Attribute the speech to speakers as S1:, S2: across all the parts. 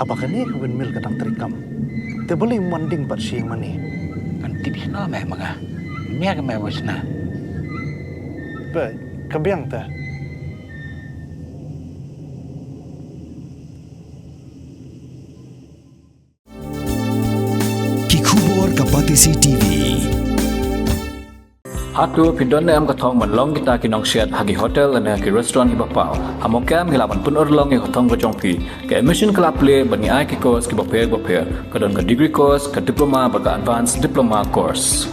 S1: Hapakane windmill kadang terikam. Te boleh manding pat siang mani.
S2: Kan tibi na meh mga. Mia ke meh wasna.
S1: Be, kabiang ta.
S3: Kikubor Kapatisi TV.
S4: Hatu pindon am kathong manlong kita kinong siat hagi hotel dan hagi restaurant ibapau. Hamokam hilapan pun orlong yang kathong kejongpi. Ke emission kelap Pule bani ai ke course ke bapel kadon ke degree course ke diploma baga advanced diploma course.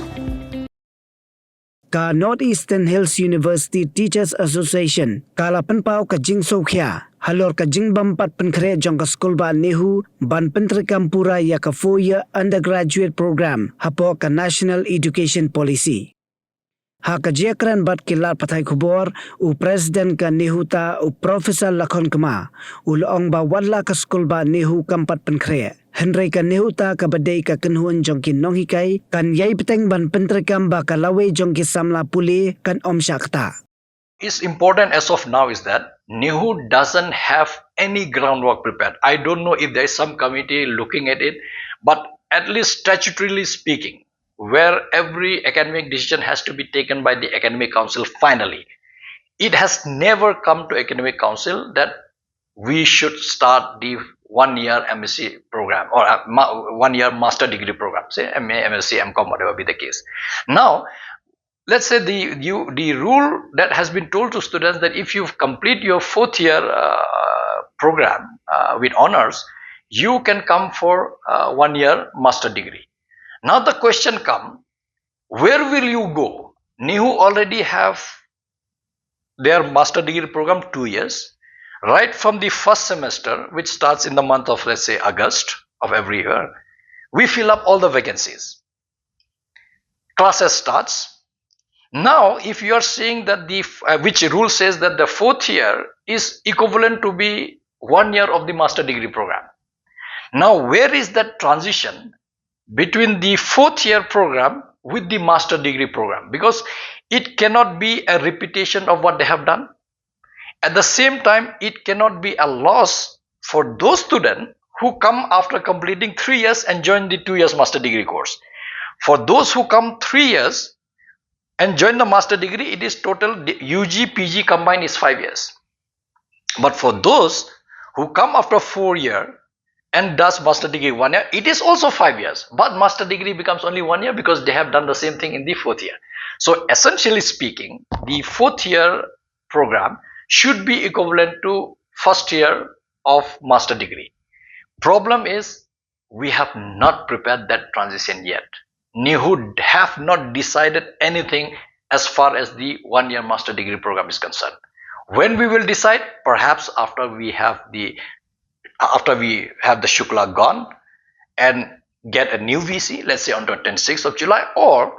S5: Ka Northeastern Hills University Teachers Association kala penpau ka Sngewkhia halor ka Bampat Pynkhreh jong ka school ba Nehu ban pentrikam pura ya ka 4-year undergraduate program hapo ka National Education Policy. Ha ka jekran bat kilat patai kubor u President ka Nehuta u Professor Lakon Kema u loong ba wadla ka school ba Nehu kampat Pynkhreh. Henry ka Nehuta ka badai ka kenhuan jong ki nong hikai kan yai peteng ban pentrikam ba ka Lawei jong ki Samla Pule kan om syakta.
S6: Is important as of now is that Nehu doesn't have any groundwork prepared. I don't know if there is some committee looking at it, but at least statutorily speaking, where every academic decision has to be taken by the academic council finally, it has never come to academic council that we should start the 1-year MSc program or 1-year master degree program, say MA, MSc, MCom, whatever be the case. Now, let's say the rule that has been told to students that if you complete your 4th year program with honors, you can come for 1-year master degree. Now the question comes, where will you go? Nehu already have their master degree program 2 years. Right from the first semester, which starts in the month of, let's say, August of every year, we fill up all the vacancies. Classes starts. Now, if you are saying that which rule says that the 4th year is equivalent to be 1 year of the master degree program. Now, where is that transition between the 4th year program with the master degree program? Because it cannot be a repetition of what they have done. At the same time, it cannot be a loss for those students who come after completing 3 years and join the 2 years master degree course. For those who come 3 years and join the master degree, it is total UG, PG combined is 5 years. But for those who come after 4 years and does master degree 1 year, it is also 5 years. But master degree becomes only 1 year because they have done the same thing in the 4th year. So essentially speaking, the 4th year program should be equivalent to 1st year of master degree. Problem is, we have not prepared that transition yet. Nehu have not decided anything as far as the 1-year master degree program is concerned. When we will decide? Perhaps after we have the Shukla gone and get a new VC, let's say on the 26th of July, or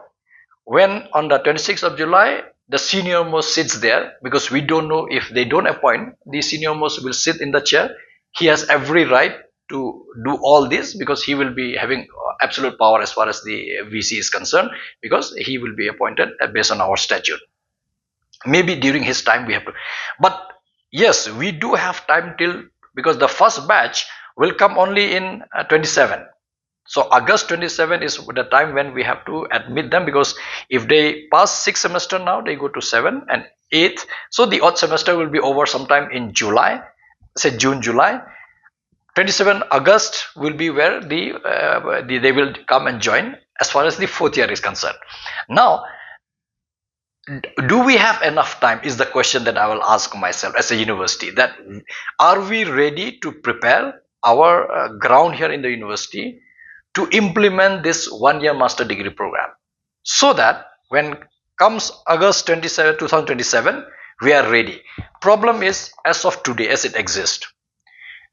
S6: when on the 26th of July the senior most sits there, because we don't know if they don't appoint, the senior most will sit in the chair. He has every right to do all this because he will be having absolute power as far as the VC is concerned, because he will be appointed based on our statute. Maybe during his time we have to, but yes, we do have time till, because the first batch will come only in 27. So August 27 is the time when we have to admit them, because if they pass 6th semester now, they go to 7 and 8th. So the odd semester will be over sometime in July, say June, July. 27 August will be where they will come and join as far as the 4th year is concerned. Now, do we have enough time is the question that I will ask myself as a university, that are we ready to prepare our ground here in the university to implement this 1-year master degree program, so that when comes August 27, 2027, we are ready. Problem is, as of today, as it exists,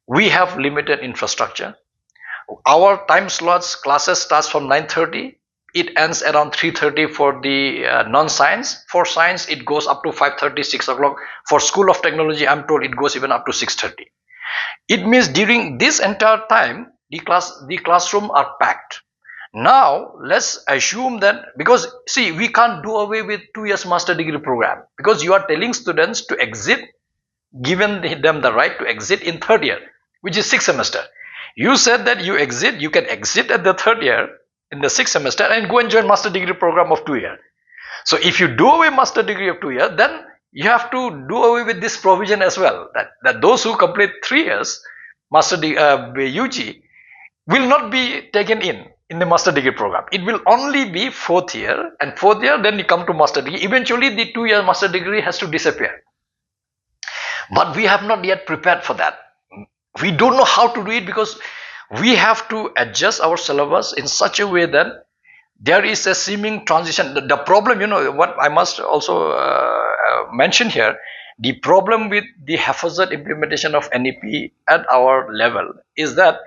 S6: we have limited infrastructure. Our time slots, classes starts from 9:30. It ends around 3:30 for the non-science. For science, it goes up to 5:30, 6 o'clock. For School of Technology, I'm told it goes even up to 6:30. It means during this entire time, the classroom are packed. Now, let's assume that, because see, we can't do away with 2 years master degree program, because you are telling students to exit, given them the right to exit in 3rd year, which is 6th semester. You said that you can exit at the third year in the sixth semester and go and join master degree program of 2 years. So if you do away master degree of 2 years, then you have to do away with this provision as well, that those who complete 3 years master UG will not be taken in the master degree program. It will only be fourth year, and fourth year then you come to master degree. Eventually the 2-year master degree has to disappear. But we have not yet prepared for that. We don't know how to do it because we have to adjust our syllabus in such a way that there is a seeming transition. The problem, what I must also mention here, the problem with the haphazard implementation of NEP at our level is that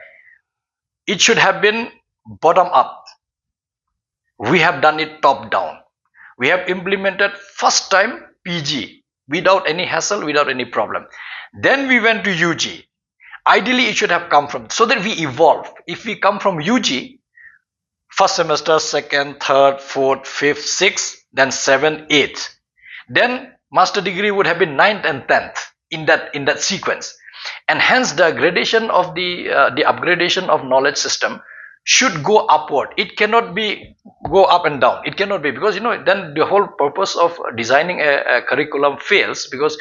S6: it should have been bottom up. We have done it top down. We have implemented first time PG without any hassle, without any problem. Then we went to UG. Ideally, it should have come from, so that we evolve. If we come from UG, first semester, second, third, fourth, fifth, sixth, then 7th, 8th. Then master degree would have been 9th and 10th in that sequence. And hence the gradation of the upgradation of knowledge system should go upward. It cannot be go up and down. It cannot be, because then the whole purpose of designing a curriculum fails, because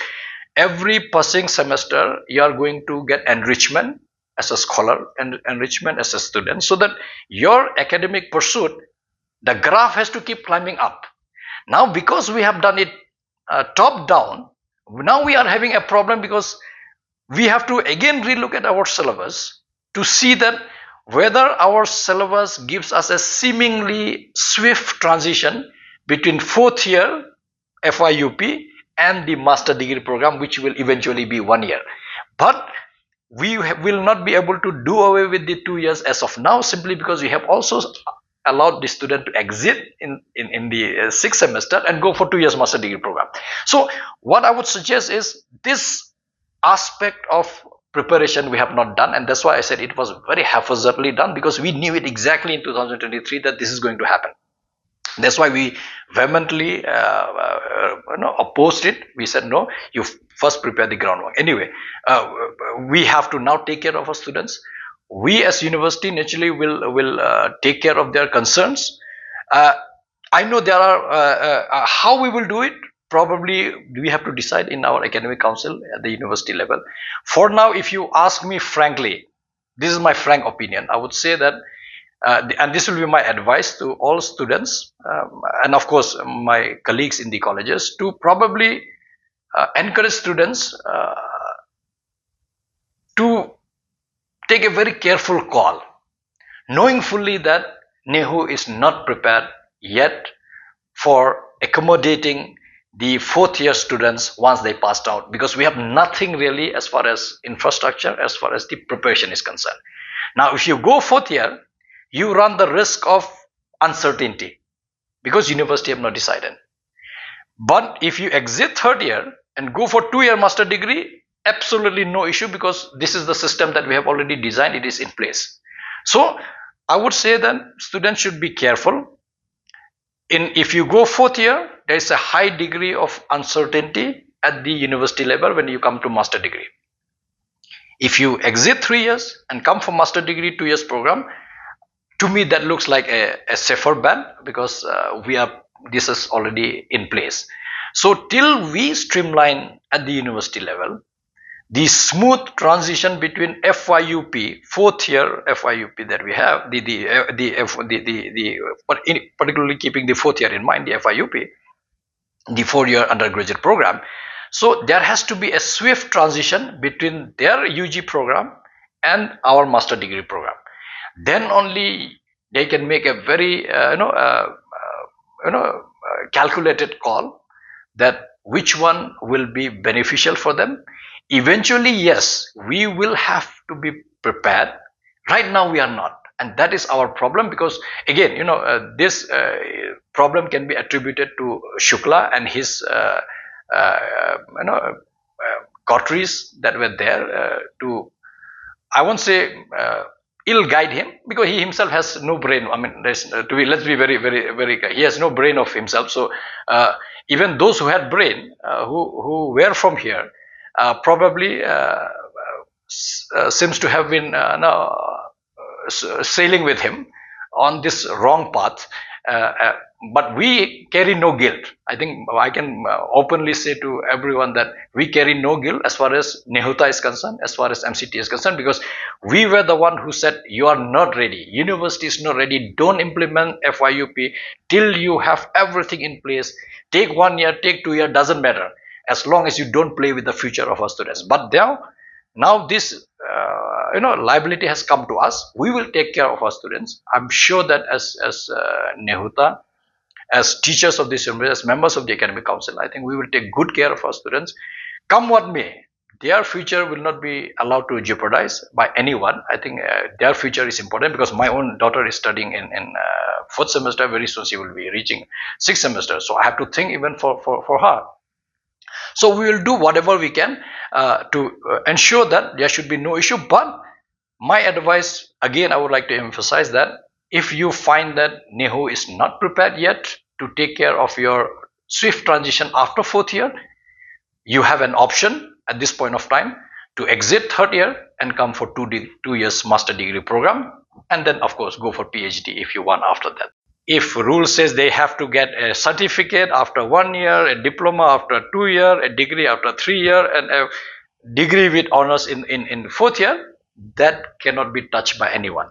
S6: every passing semester you are going to get enrichment as a scholar and enrichment as a student, so that your academic pursuit, the graph has to keep climbing up. Now because we have done it top down, now we are having a problem, because we have to again relook at our syllabus to see that whether our syllabus gives us a seemingly swift transition between fourth year FYUP and the master degree program, which will eventually be 1 year. But we will not be able to do away with the 2 years as of now, simply because we have also allowed the student to exit in the sixth semester and go for 2 years master degree program. So what I would suggest is, this aspect of preparation we have not done, and that's why I said it was very haphazardly done, because we knew it exactly in 2023 that this is going to happen. That's why we vehemently opposed it. We said, no, you first prepare the groundwork. Anyway, we have to now take care of our students. We as university naturally will take care of their concerns. I know there are, how we will do it, probably we have to decide in our academic council at the university level. For now, if you ask me frankly, this is my frank opinion, I would say that and this will be my advice to all students and of course my colleagues in the colleges, to probably encourage students to take a very careful call, knowing fully that Nehu is not prepared yet for accommodating the fourth year students once they passed out, because we have nothing really as far as infrastructure, as far as the preparation is concerned. Now if you go fourth year, you run the risk of uncertainty, because university have not decided. But if you exit third year and go for 2 year master degree, absolutely no issue, because this is the system that we have already designed, it is in place. So I would say that students should be careful. If you go fourth year, there is a high degree of uncertainty at the university level when you come to master degree. If you exit 3 years and come for master degree 2 years program, to me that looks like a safer bet, because this is already in place. So till we streamline at the university level, the smooth transition between FYUP, fourth year FYUP that we have, particularly keeping the fourth year in mind, the FYUP, the 4-year undergraduate program. So there has to be a swift transition between their UG program and our master degree program. Then only they can make a very calculated call that which one will be beneficial for them. Eventually, yes, we will have to be prepared. Right now we are not, and that is our problem, because again, this problem can be attributed to Shukla and his coteries that were there to, I won't say ill guide him, because he himself has no brain. I mean, let's be very, very, very, he has no brain of himself. So even those who had brain, who were from here, probably seems to have been sailing with him on this wrong path. But we carry no guilt. I think I can openly say to everyone that we carry no guilt as far as Nehuta is concerned, as far as MCT is concerned, because we were the one who said, you are not ready. University is not ready. Don't implement FYUP till you have everything in place. Take 1 year, take 2 years, doesn't matter, as long as you don't play with the future of our students. But now this liability has come to us. We will take care of our students. I'm sure that as Nehuta, as teachers of this university, as members of the academic council, I think we will take good care of our students. Come what may, their future will not be allowed to jeopardize by anyone. I think their future is important, because my own daughter is studying in 4th semester. Very soon she will be reaching 6th semester. So I have to think even for her. So we will do whatever we can to ensure that there should be no issue. But my advice, again, I would like to emphasize that if you find that Nehu is not prepared yet to take care of your swift transition after 4th year, you have an option at this point of time to exit 3rd year and come for 2 years master degree program, and then of course go for PhD if you want after that. If rule says they have to get a certificate after 1 year, a diploma after 2 year, a degree after 3 year, and a degree with honors in 4th year, that cannot be touched by anyone.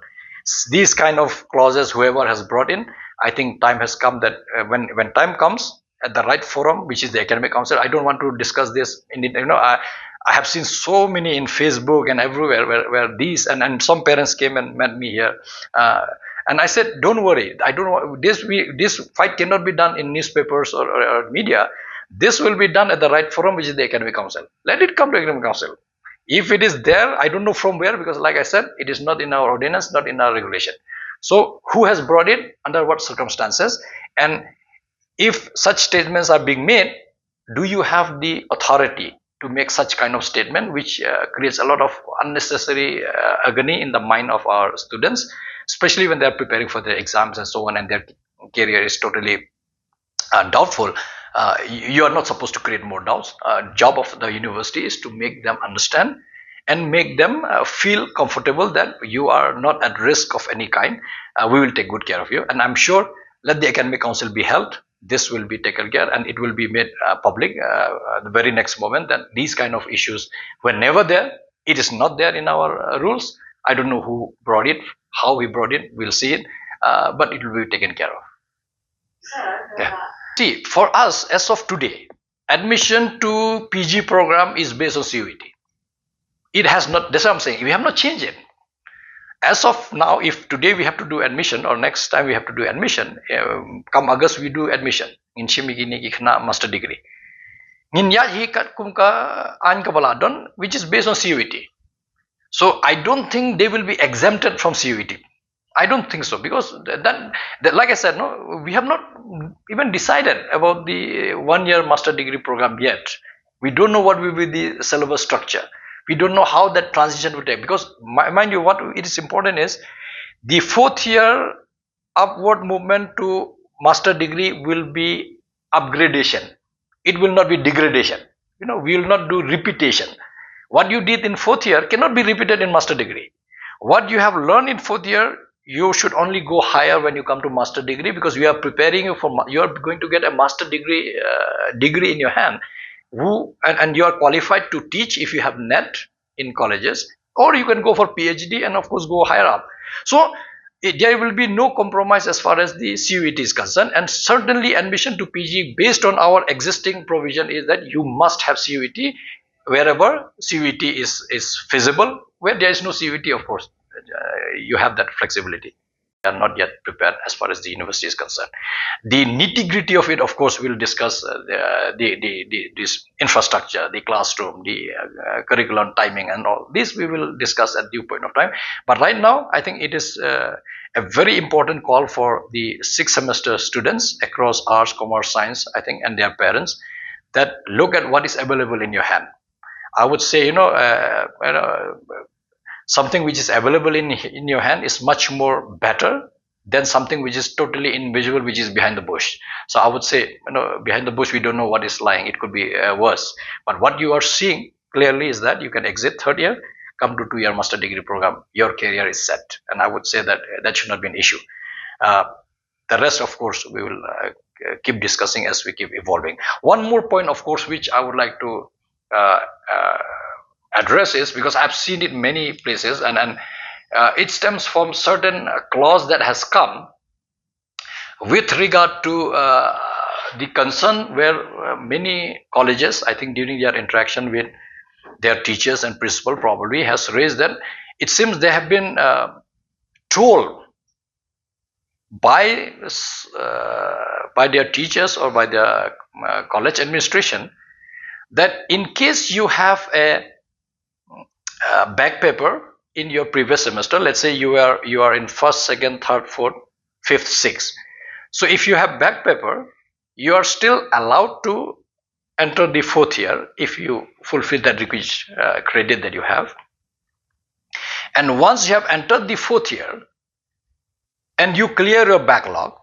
S6: These kind of clauses, whoever has brought in, I think time has come that when time comes at the right forum, which is the academic council. I don't want to discuss this in it. I have seen so many in Facebook and everywhere where these and some parents came and met me here. And I said, don't worry. I don't want this fight cannot be done in newspapers or media. This will be done at the right forum, which is the academic council. Let it come to academic council. If it is there, I don't know from where, because like I said, it is not in our ordinance, not in our regulation. So who has brought it, under what circumstances, and if such statements are being made, do you have the authority to make such kind of statement, which creates a lot of unnecessary agony in the mind of our students, especially when they are preparing for their exams and so on, and their career is totally doubtful. You are not supposed to create more doubts. Job of the university is to make them understand and make them feel comfortable that you are not at risk of any kind. We will take good care of you, and I'm sure, let the academic council be held, this will be taken care, and it will be made public the very next moment that these kind of issues were never there. It is not there in our rules. I don't know who brought it, how we brought it, we'll see it, but it will be taken care of. Yeah. See, for us, as of today, admission to PG program is based on CUET. It has not, that's what I'm saying, we have not changed it. As of now, if today we have to do admission, or next time we have to do admission, come August we do admission in Shimigini Ikhna master degree. In Yahi Kumka Ankabaladon, which is based on CUET. So I don't think they will be exempted from CUET. I don't think so, because that like I said, no, we have not even decided about the 1 year master degree program yet. We don't know what will be the syllabus structure. We don't know how that transition will take, because mind you, what it is important is the 4th year upward movement to master degree will be upgradation. It will not be degradation. We will not do repetition. What you did in 4th year cannot be repeated in master degree. What you have learned in 4th year, you should only go higher when you come to master degree, because we are preparing you for, you are going to get a master degree in your hand, and you are qualified to teach if you have NET in colleges, or you can go for PhD and of course go higher up. So there will be no compromise as far as the CUET is concerned, and certainly admission to PG based on our existing provision is that you must have CUET wherever CUET is feasible. Where there is no CUET, of course, you have that flexibility. We are not yet prepared as far as the university is concerned. The nitty-gritty of it, of course, we'll discuss this infrastructure, the classroom, the curriculum timing, and all this we will discuss at due point of time. But right now, I think it is a very important call for the 6th semester students across arts, commerce, science, I think, and their parents, that look at what is available in your hand. I would say, something which is available in your hand is much more better than something which is totally invisible, which is behind the bush. So I would say, behind the bush, we don't know what is lying. It could be worse. But what you are seeing clearly is that you can exit 3rd year, come to 2-year master degree program, your career is set. And I would say that that should not be an issue. The rest, of course, we will keep discussing as we keep evolving. One more point, of course, which I would like to address is, because I've seen it many places, and it stems from certain clause that has come with regard to the concern where many colleges, I think during their interaction with their teachers and principal, probably has raised that it seems they have been told by their teachers or by the college administration that in case you have a back paper in your previous semester, let's say you are in first, second, third, fourth, fifth, sixth. So if you have back paper, you are still allowed to enter the fourth year if you fulfill that requisite credit that you have. And once you have entered the fourth year and you clear your backlog,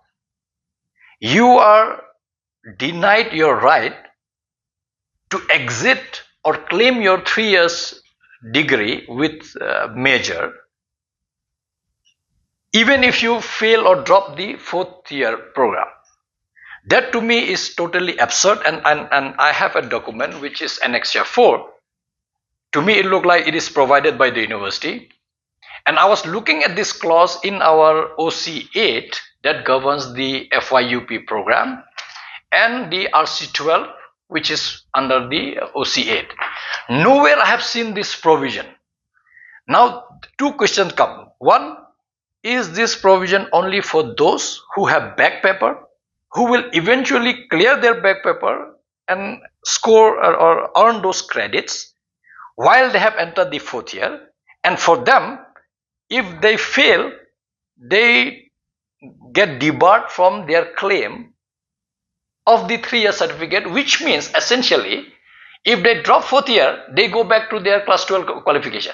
S6: you are denied your right to exit or claim your 3 years degree with major, even if you fail or drop the fourth year program. That to me is totally absurd, and I have a document which is Sngewkhia 4. To me it looked like it is provided by the university, and I was looking at this clause in our OC8 that governs the FYUP program and the RC12 which is under the OC8. Nowhere I have seen this provision. Now two questions come. One, is this provision only for those who have back paper, who will eventually clear their back paper and score or earn those credits while they have entered the fourth year? And for them, if they fail, they get debarred from their claim of the 3-year certificate, which means essentially if they drop fourth year, they go back to their class 12 qualification,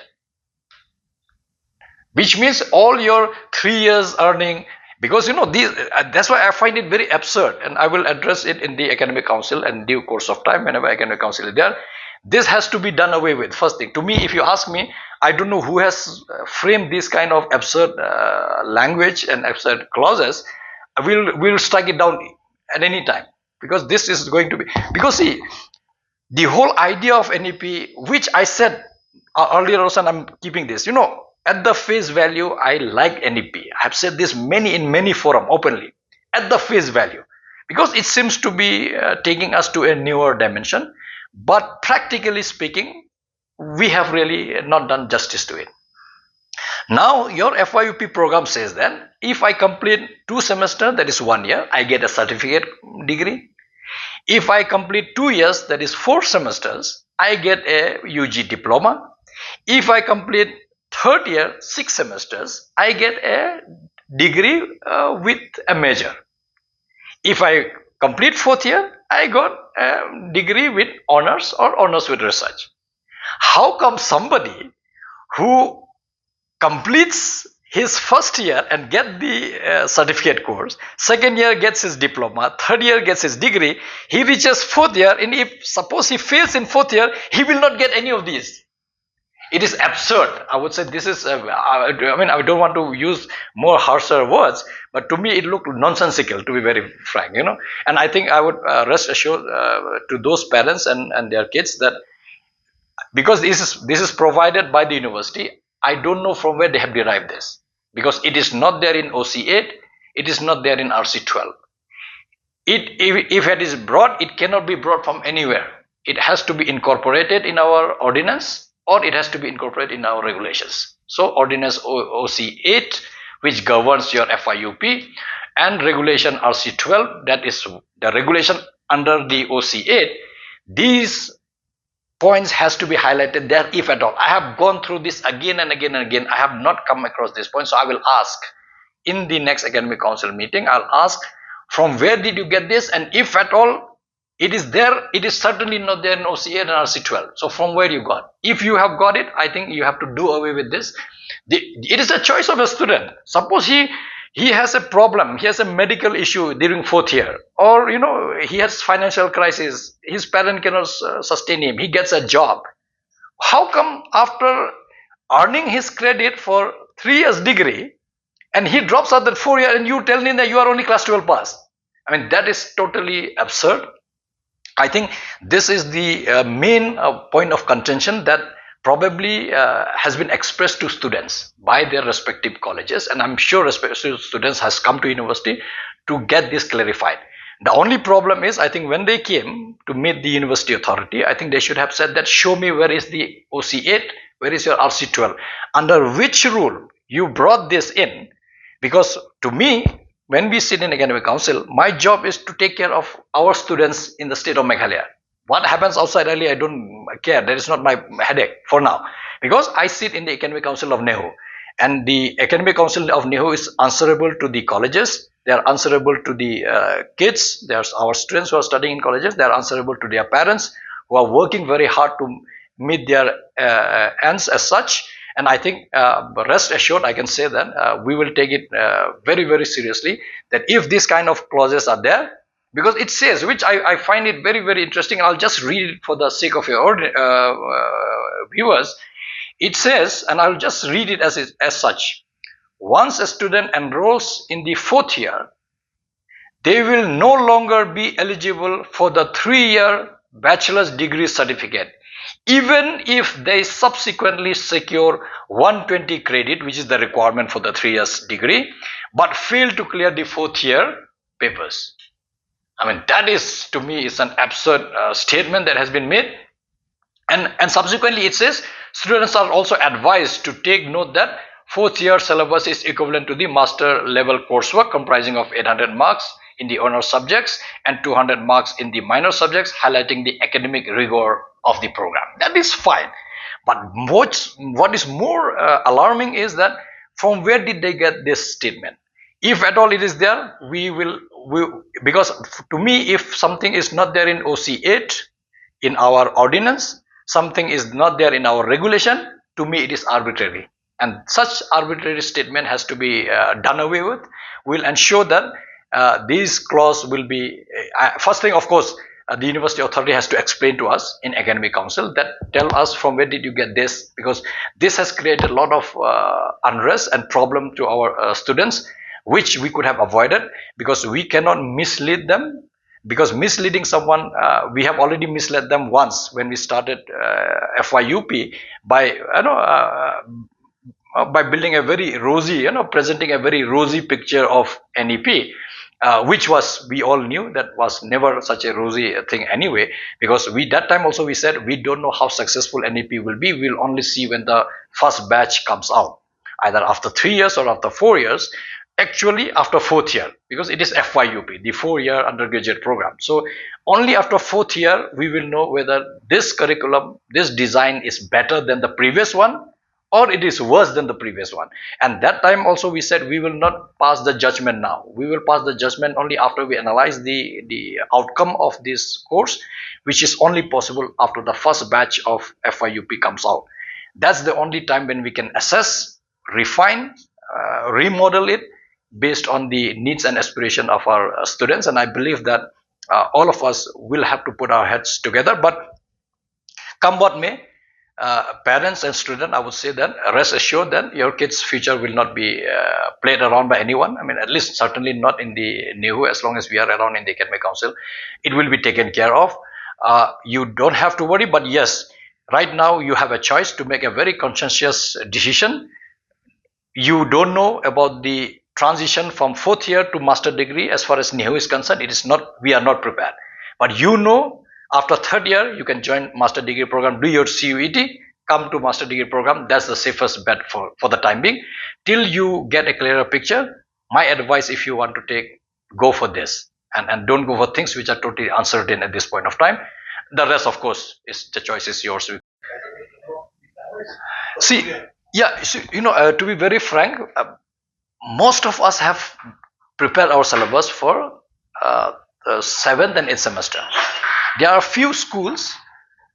S6: which means all your 3 years earning, because that's why I find it very absurd, and I will address it in the academic council in due course of time whenever academic council is there. This has to be done away with. First thing, to me, if you ask me, I don't know who has framed this kind of absurd language and absurd clauses. We'll strike it down at any time, because this is going to be, because see, the whole idea of NEP, which I said earlier also, and I'm keeping this, at the face value, I like NEP. I have said this in many forum openly, at the face value, because it seems to be taking us to a newer dimension. But practically speaking, we have really not done justice to it. Now your FYUP program says that if I complete 2 semesters, that is 1 year, I get a certificate degree. If I complete 2 years, that is 4 semesters, I get a UG diploma. If I complete 3rd year, 6 semesters, I get a degree with a major. If I complete 4th year, I got a degree with honors or honors with research. How come somebody who completes his 1st year and get the certificate course, 2nd year gets his diploma, 3rd year gets his degree, he reaches 4th year, and if suppose he fails in 4th year, he will not get any of these? It is absurd. I would say this is, I don't want to use more harsher words, but to me it looked nonsensical, to be very frank, And I think I would rest assured to those parents and their kids that, because this is provided by the university, I don't know from where they have derived this, because it is not there in OC8, it is not there in RC12. If it is brought, it cannot be brought from anywhere. It has to be incorporated in our ordinance, or it has to be incorporated in our regulations. So ordinance OC8, which governs your FYUP, and regulation RC12, that is the regulation under the OC8, these points has to be highlighted there, if at all. I have gone through this again and again and again. I have not come across this point. So I will ask in the next academic council meeting, I'll ask, from where did you get this? And if at all it is there, it is certainly not there in OC8 and RC12. So from where you got? If you have got it, I think you have to do away with this. It is a choice of a student. Suppose he has a problem, he has a medical issue during 4th year, or he has financial crisis, his parent cannot sustain him, he gets a job. How come after earning his credit for 3 years degree, and he drops out that 4 year, and you tell him that you are only class 12 pass. I mean, that is totally absurd. I think this is the main point of contention that probably has been expressed to students by their respective colleges, and I'm sure respective students has come to university to get this clarified. The only problem is, I think when they came to meet the university authority, I think they should have said that, show me where is the OC8, where is your RC12, under which rule you brought this in. Because to me, when we sit in academic council, my job is to take care of our students in the state of Meghalaya. What happens outside really, I don't care. That is not my headache for now. Because I sit in the academic council of Nehu. And the academic council of Nehu is answerable to the colleges. They are answerable to the kids. There's our students who are studying in colleges. They are answerable to their parents who are working very hard to meet their ends as such. And I think, rest assured, I can say that we will take it very, very seriously, that if these kind of clauses are there, because it says, which I find it very, very interesting, and I'll just read it for the sake of your viewers. It says, and I'll just read it as such. Once a student enrolls in the 4th year, they will no longer be eligible for the 3-year bachelor's degree certificate, even if they subsequently secure 120 credit, which is the requirement for the 3 years degree, but fail to clear the 4th year papers. I mean, that is, to me, is an absurd statement that has been made. And subsequently it says, students are also advised to take note that 4th year syllabus is equivalent to the master level coursework comprising of 800 marks in the honor subjects and 200 marks in the minor subjects, highlighting the academic rigor of the program. That is fine. But what is more alarming is that from where did they get this statement? If at all it is there, because to me, if something is not there in OC8, in our ordinance, something is not there in our regulation, to me it is arbitrary. And such arbitrary statement has to be done away with. We'll ensure that these clause will be, first thing, of course, the university authority has to explain to us in academic council, that tell us from where did you get this, because this has created a lot of unrest and problem to our students, which we could have avoided, because we cannot mislead them. Because misleading someone, we have already misled them once when we started Fyup by building a very rosy, presenting a very rosy picture of NEP, which was, we all knew that was never such a rosy thing anyway, because that time also we said we don't know how successful NEP will be. We'll only see when the first batch comes out, either after 3 years or after 4 years. Actually, after 4th year, because it is Fyup, the 4-year undergraduate program. So only after 4th year, we will know whether this curriculum, this design is better than the previous one, or it is worse than the previous one. And that time also we said we will not pass the judgment now. We will pass the judgment only after we analyze the outcome of this course, which is only possible after the first batch of Fyup comes out. That's the only time when we can assess, refine, remodel it, based on the needs and aspiration of our students. And I believe that all of us will have to put our heads together. But come what may, parents and students, I would say that rest assured that your kids' future will not be played around by anyone. I mean, at least certainly not in the Nehu. As long as we are around in the academic council, it will be taken care of. You don't have to worry. But yes, right now you have a choice to make a very conscientious decision. You don't know about the transition from 4th year to master degree. As far as Nehu is concerned, it is not, we are not prepared. But you know, after 3rd year, you can join master degree program, do your CUET, come to master degree program. That's the safest bet for the time being. Till you get a clearer picture, my advice, if you want to take, go for this. And don't go for things which are totally uncertain at this point of time. The rest, of course, is the choice is yours. See, yeah, so, to be very frank, most of us have prepared our syllabus for the 7th and 8th semester. There are few schools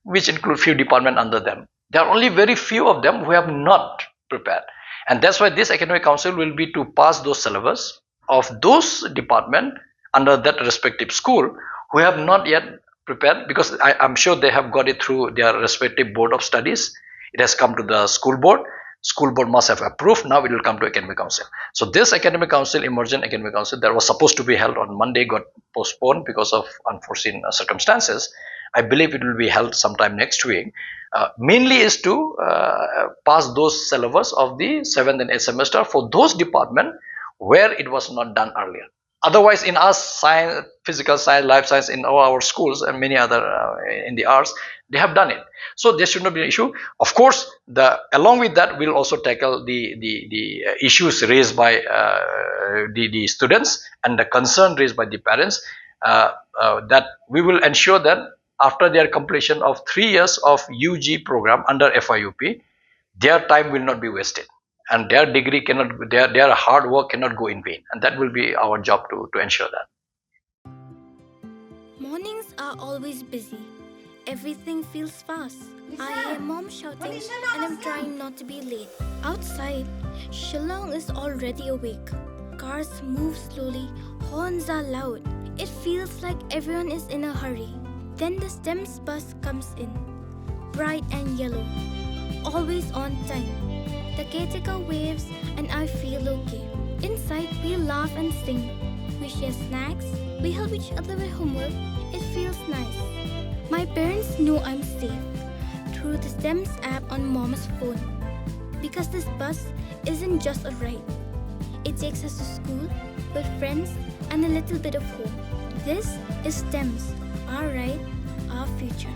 S6: which include few departments under them. There are only very few of them who have not prepared. And that's why this academic council will be to pass those syllabus of those departments under that respective school who have not yet prepared, because I'm sure they have got it through their respective board of studies. It has come to the school board. School board must have approved. Now it will come to academic council. So this academic council, emergent academic council, that was supposed to be held on Monday, got postponed because of unforeseen circumstances. I believe it will be held sometime next week. Mainly is to pass those syllabus of the 7th and 8th semester for those departments where it was not done earlier. Otherwise, in our science, physical science, life science, in all our schools and many other in the arts, they have done it. So there should not be an issue. Of course, along with that, we'll also tackle the issues raised by the students and the concern raised by the parents. That we will ensure that after their completion of 3 years of UG program under Fyup, their time will not be wasted. And their degree cannot, their hard work cannot go in vain, and that will be our job to ensure that.
S7: Mornings are always busy. Everything feels fast. I hear mom shouting and I'm trying not to be late. Outside, Shillong is already awake. Cars move slowly, horns are loud. It feels like everyone is in a hurry. Then the STEMS bus comes in, bright and yellow, always on time. The caretaker waves and I feel okay. Inside, we laugh and sing. We share snacks. We help each other with homework. It feels nice. My parents know I'm safe through the STEMS app on Mom's phone. Because this bus isn't just a ride. It takes us to school with friends and a little bit of hope. This is STEMS, our ride, our future.